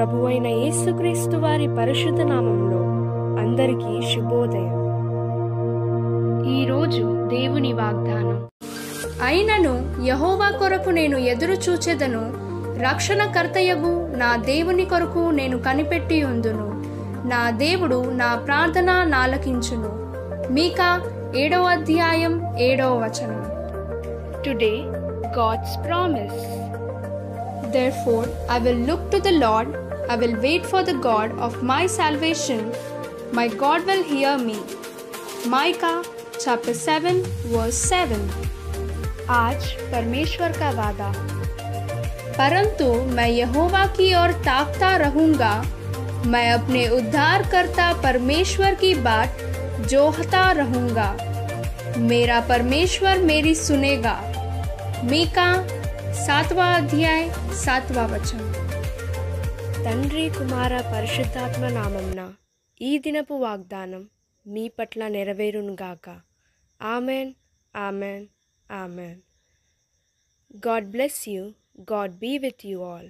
ప్రభువైన యేసుక్రీస్తు వారి పరిశుద్ధ నామంలో అందరికీ శుభోదయం. ఈరోజు దేవుని వాగ్దానం. అయినను యెహోవా కొరకు నేను ఎదురు చూచెదను, రక్షణకర్తయగు నా దేవుని కొరకు నేను కనిపెట్టి ఉందును. నా దేవుడు నా ప్రార్థన నాలకించును. మీకా 7వ అధ్యాయం 7వ వచనం. Today God's promise. Therefore, I will look to the Lord, I will wait for the God of my salvation. My God will hear me. Micah chapter 7 verse 7. आज परमेश्वर का वादा. परंतु मैं यहोवा की ओर ताकता रहूंगा, मैं अपने उद्धारकर्ता परमेश्वर की बाट जोहता रहूंगा. मेरा परमेश्वर मेरी सुनेगा. మీకా 7వ అధ్యాయం 7వ వచనం. తండ్రి కుమార పరిశుద్ధాత్మ నామంన ఈ దినపు వాగ్దానం మీ పట్ల నెరవేరునుగాక. Amen, amen, amen. God bless you. God be with you all.